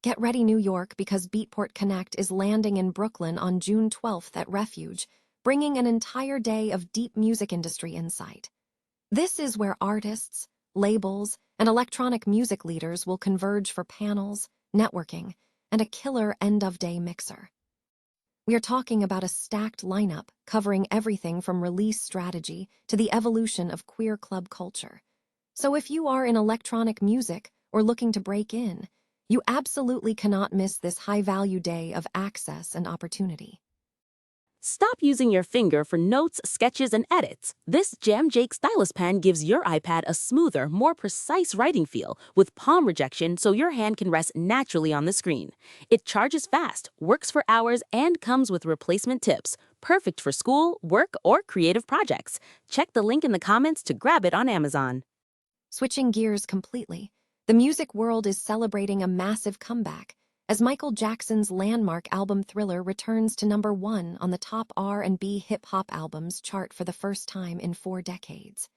Get ready, New York, because Beatport Connect is landing in Brooklyn on June 12th at Refuge, bringing an entire day of deep music industry insight. This is where artists, labels, and electronic music leaders will converge for panels, networking, and a killer end-of-day mixer. We are talking about a stacked lineup covering everything from release strategy to the evolution of queer club culture. So if you are in electronic music or looking to break in, you absolutely cannot miss this high-value day of access and opportunity. Stop using your finger for notes, sketches, and edits. This Jam Jake stylus pen gives your iPad a smoother, more precise writing feel with palm rejection so your hand can rest naturally on the screen. It charges fast, works for hours, and comes with replacement tips. Perfect for school, work, or creative projects. Check the link in the comments to grab it on Amazon. Switching gears completely, the music world is celebrating a massive comeback as Michael Jackson's landmark album Thriller returns to #1 on the top R&B hip-hop albums chart for the first time in 4 decades.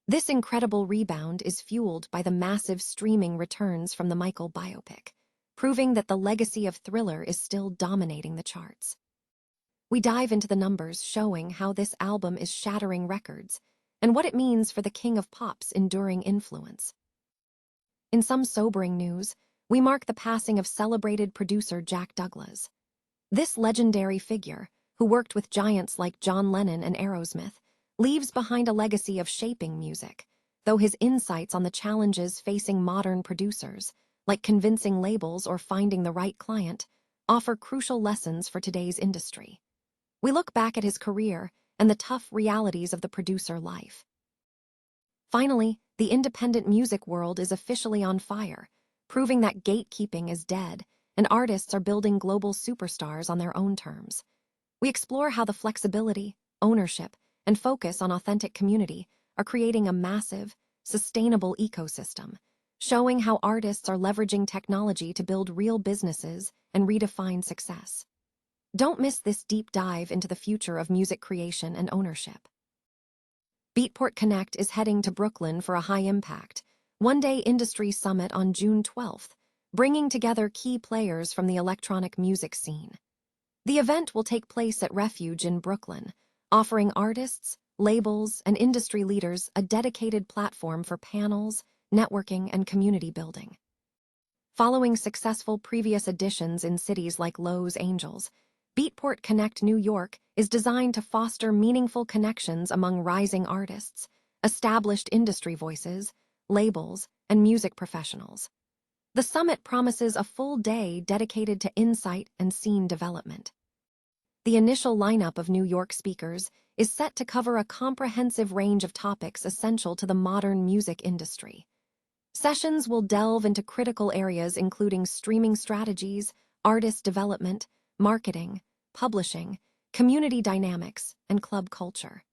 This incredible rebound is fueled by the massive streaming returns from the Michael biopic, proving that the legacy of Thriller is still dominating the charts. We dive into the numbers showing how this album is shattering records and what it means for the king of pop's enduring influence. In some sobering news, we mark the passing of celebrated producer Jack Douglas. This legendary figure, who worked with giants like John Lennon and Aerosmith, leaves behind a legacy of shaping music, though his insights on the challenges facing modern producers, like convincing labels or finding the right client, offer crucial lessons for today's industry. We look back at his career and the tough realities of the producer life. Finally, the independent music world is officially on fire, proving that gatekeeping is dead and artists are building global superstars on their own terms. We explore how the flexibility, ownership, and focus on authentic community are creating a massive, sustainable ecosystem, showing how artists are leveraging technology to build real businesses and redefine success. Don't miss this deep dive into the future of music creation and ownership. Beatport Connect is heading to Brooklyn for a high-impact, one-day industry summit on June 12th, bringing together key players from the electronic music scene. The event will take place at Refuge in Brooklyn, offering artists, labels, and industry leaders a dedicated platform for panels, networking, and community building. Following successful previous editions in cities like Los Angeles, Beatport Connect New York is designed to foster meaningful connections among rising artists, established industry voices, labels, and music professionals. The summit promises a full day dedicated to insight and scene development. The initial lineup of New York speakers is set to cover a comprehensive range of topics essential to the modern music industry. Sessions will delve into critical areas including streaming strategies, artist development, marketing, publishing, community dynamics, and club culture.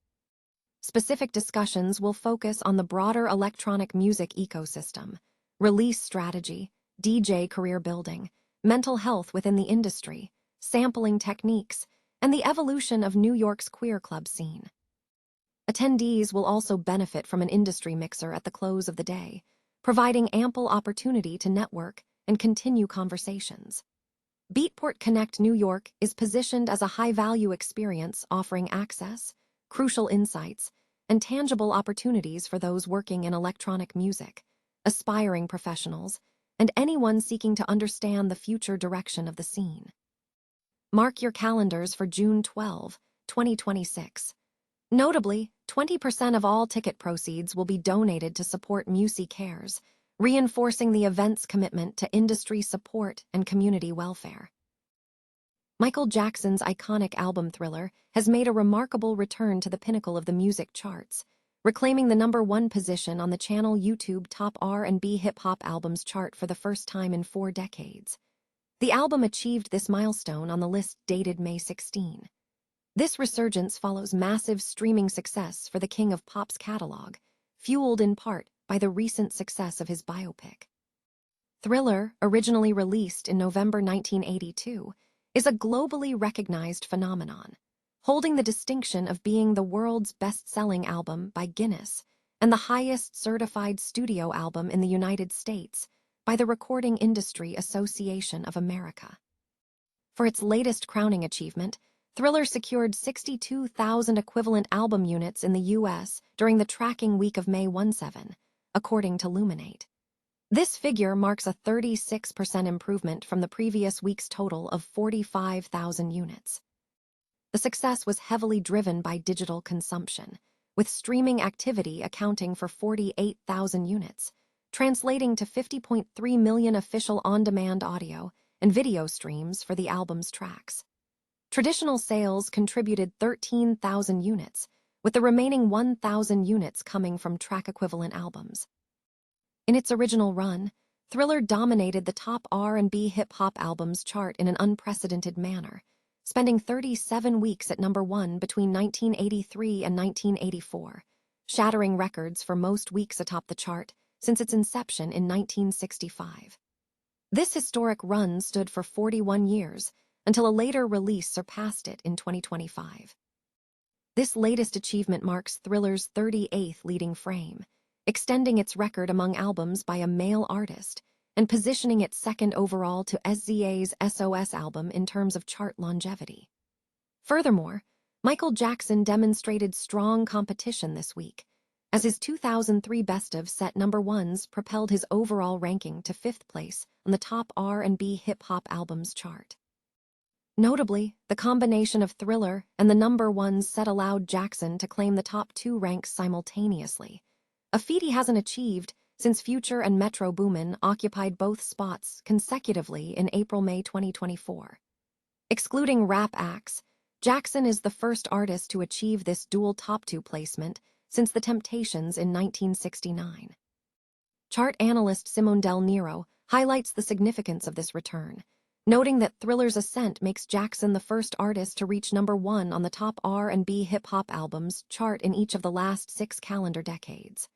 Specific discussions will focus on the broader electronic music ecosystem, release strategy, DJ career building, mental health within the industry, sampling techniques, and the evolution of New York's queer club scene. Attendees will also benefit from an industry mixer at the close of the day, providing ample opportunity to network and continue conversations. Beatport Connect New York is positioned as a high-value experience offering access, crucial insights, and tangible opportunities for those working in electronic music, aspiring professionals, and anyone seeking to understand the future direction of the scene. Mark your calendars for June 12, 2026. Notably, 20% of all ticket proceeds will be donated to support Musi Cares, reinforcing the event's commitment to industry support and community welfare. Michael Jackson's iconic album Thriller has made a remarkable return to the pinnacle of the music charts, reclaiming the #1 position on the channel YouTube Top R&B Hip-Hop Albums chart for the first time in 4 decades. The album achieved this milestone on the list dated May 16. This resurgence follows massive streaming success for the King of Pop's catalog, fueled in part by the recent success of his biopic. Thriller, originally released in November 1982, is a globally recognized phenomenon, holding the distinction of being the world's best-selling album by Guinness and the highest certified studio album in the United States by the Recording Industry Association of America. For its latest crowning achievement, Thriller secured 62,000 equivalent album units in the U.S. during the tracking week of May 17, according to Luminate. This figure marks a 36% improvement from the previous week's total of 45,000 units. The success was heavily driven by digital consumption, with streaming activity accounting for 48,000 units, translating to 50.3 million official on-demand audio and video streams for the album's tracks. Traditional sales contributed 13,000 units, with the remaining 1,000 units coming from track-equivalent albums. In its original run, Thriller dominated the top R&B hip-hop albums chart in an unprecedented manner, spending 37 weeks at number 1 between 1983 and 1984, shattering records for most weeks atop the chart since its inception in 1965. This historic run stood for 41 years, until a later release surpassed it in 2025. This latest achievement marks Thriller's 38th leading frame, extending its record among albums by a male artist and positioning it second overall to SZA's SOS album in terms of chart longevity. Furthermore, Michael Jackson demonstrated strong competition this week, as his 2003 Best of set number ones propelled his overall ranking to 5th place on the top R&B hip-hop albums chart. Notably, the combination of Thriller and the number ones set allowed Jackson to claim the top 2 ranks simultaneously, a feat he hasn't achieved since Future and Metro Boomin occupied both spots consecutively in April-May 2024. Excluding rap acts, Jackson is the first artist to achieve this dual top 2 placement since The Temptations in 1969. Chart analyst Simone Del Nero highlights the significance of this return, noting that Thriller's ascent makes Jackson the first artist to reach number 1 on the top R&B hip-hop albums chart in each of the last 6 calendar decades.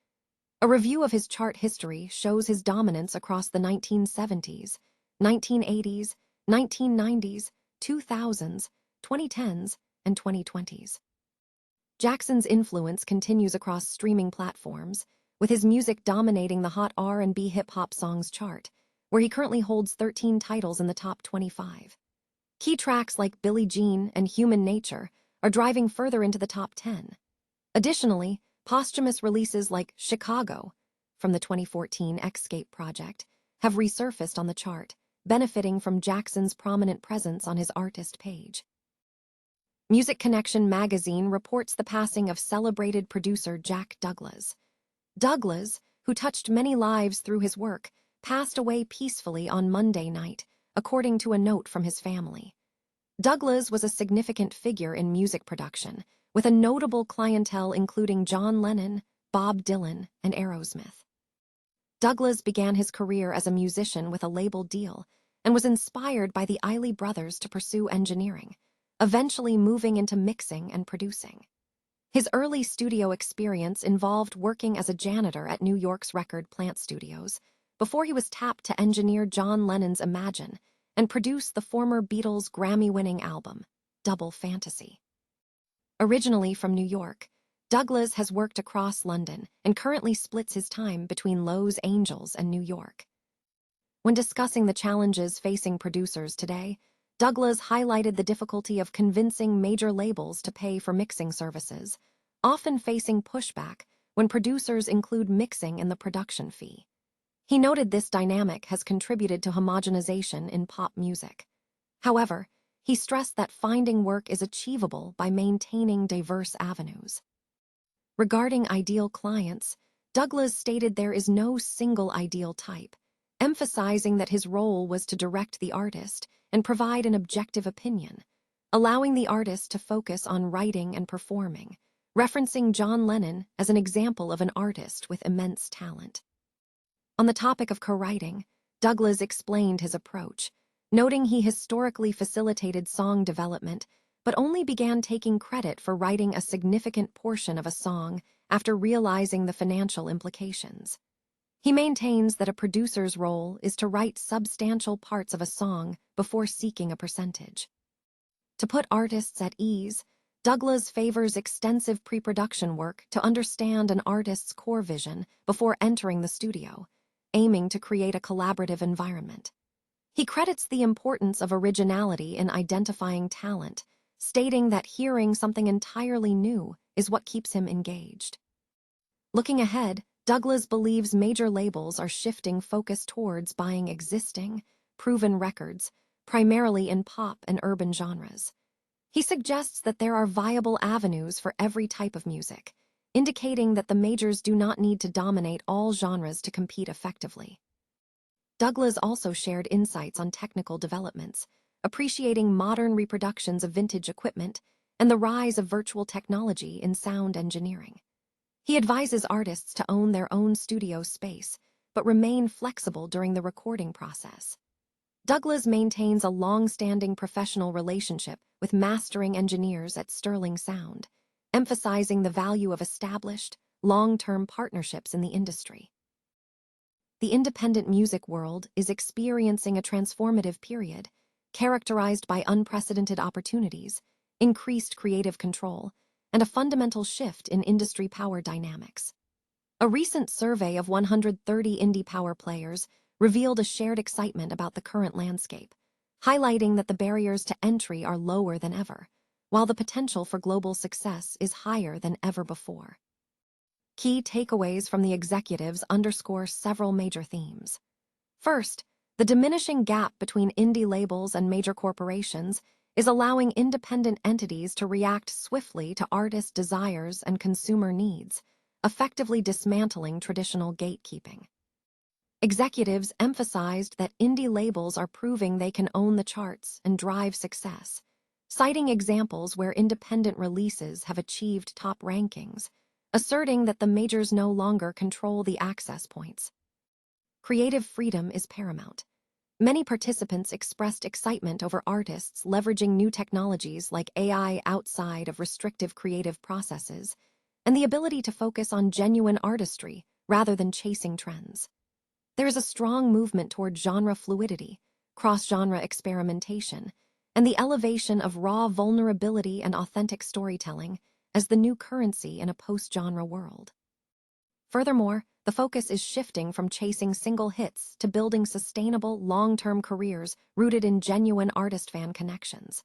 A review of his chart history shows his dominance across the 1970s, 1980s, 1990s, 2000s, 2010s, and 2020s. Jackson's influence continues across streaming platforms, with his music dominating the hot R&B hip-hop songs chart, where he currently holds 13 titles in the top 25. Key tracks like Billie Jean and Human Nature are driving further into the top 10. Additionally, posthumous releases like Chicago, from the 2014 Xscape project, have resurfaced on the chart, benefiting from Jackson's prominent presence on his artist page. Music Connection magazine reports the passing of celebrated producer Jack Douglas. Douglas, who touched many lives through his work, passed away peacefully on Monday night, according to a note from his family. Douglas was a significant figure in music production, with a notable clientele including John Lennon, Bob Dylan, and Aerosmith. Douglas began his career as a musician with a label deal and was inspired by the Isley Brothers to pursue engineering, eventually moving into mixing and producing. His early studio experience involved working as a janitor at New York's Record Plant Studios, before he was tapped to engineer John Lennon's Imagine and produce the former Beatles' Grammy-winning album, Double Fantasy. Originally from New York, Douglas has worked across London and currently splits his time between Los Angeles and New York. When discussing the challenges facing producers today, Douglas highlighted the difficulty of convincing major labels to pay for mixing services, often facing pushback when producers include mixing in the production fee. He noted this dynamic has contributed to homogenization in pop music. However, he stressed that finding work is achievable by maintaining diverse avenues. Regarding ideal clients, Douglas stated there is no single ideal type, emphasizing that his role was to direct the artist and provide an objective opinion, allowing the artist to focus on writing and performing, referencing John Lennon as an example of an artist with immense talent. On the topic of co-writing, Douglas explained his approach, noting he historically facilitated song development, but only began taking credit for writing a significant portion of a song after realizing the financial implications. He maintains that a producer's role is to write substantial parts of a song before seeking a percentage. To put artists at ease, Douglas favors extensive pre-production work to understand an artist's core vision before entering the studio, aiming to create a collaborative environment. He credits the importance of originality in identifying talent, stating that hearing something entirely new is what keeps him engaged. Looking ahead, Douglas believes major labels are shifting focus towards buying existing, proven records, primarily in pop and urban genres. He suggests that there are viable avenues for every type of music, indicating that the majors do not need to dominate all genres to compete effectively. Douglas also shared insights on technical developments, appreciating modern reproductions of vintage equipment and the rise of virtual technology in sound engineering. He advises artists to own their own studio space, but remain flexible during the recording process. Douglas maintains a long-standing professional relationship with mastering engineers at Sterling Sound, emphasizing the value of established, long-term partnerships in the industry. The independent music world is experiencing a transformative period, characterized by unprecedented opportunities, increased creative control, and a fundamental shift in industry power dynamics. A recent survey of 130 indie power players revealed a shared excitement about the current landscape, highlighting that the barriers to entry are lower than ever, while the potential for global success is higher than ever before. Key takeaways from the executives underscore several major themes. First, the diminishing gap between indie labels and major corporations is allowing independent entities to react swiftly to artist desires and consumer needs, effectively dismantling traditional gatekeeping. Executives emphasized that indie labels are proving they can own the charts and drive success, citing examples where independent releases have achieved top rankings, asserting that the majors no longer control the access points. Creative freedom is paramount. Many participants expressed excitement over artists leveraging new technologies like AI outside of restrictive creative processes, and the ability to focus on genuine artistry rather than chasing trends. There is a strong movement toward genre fluidity, cross-genre experimentation, and the elevation of raw vulnerability and authentic storytelling as the new currency in a post-genre world. Furthermore, the focus is shifting from chasing single hits to building sustainable, long-term careers rooted in genuine artist-fan connections.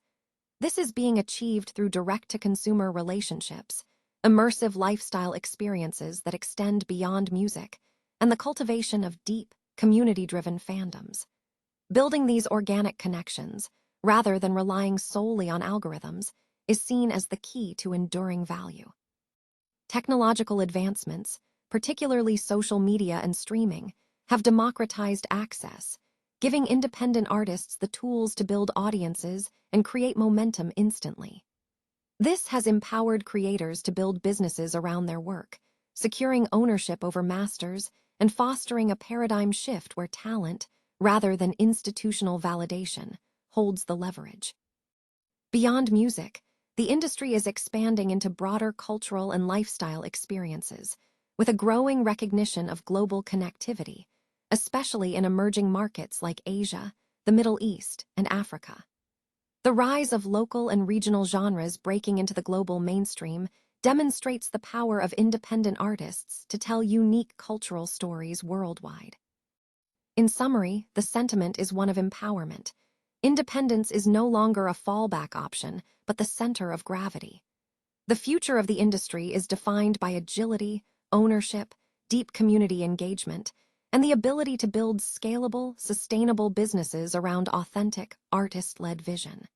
This is being achieved through direct-to-consumer relationships, immersive lifestyle experiences that extend beyond music, and the cultivation of deep, community-driven fandoms. Building these organic connections, rather than relying solely on algorithms, is seen as the key to enduring value. Technological advancements, particularly social media and streaming, have democratized access, giving independent artists the tools to build audiences and create momentum instantly. This has empowered creators to build businesses around their work, securing ownership over masters and fostering a paradigm shift where talent, rather than institutional validation, holds the leverage. Beyond music, the industry is expanding into broader cultural and lifestyle experiences, with a growing recognition of global connectivity, especially in emerging markets like Asia, the Middle East, and Africa. The rise of local and regional genres breaking into the global mainstream demonstrates the power of independent artists to tell unique cultural stories worldwide. In summary, the sentiment is one of empowerment. Independence is no longer a fallback option, but the center of gravity. The future of the industry is defined by agility, ownership, deep community engagement, and the ability to build scalable, sustainable businesses around authentic, artist-led vision.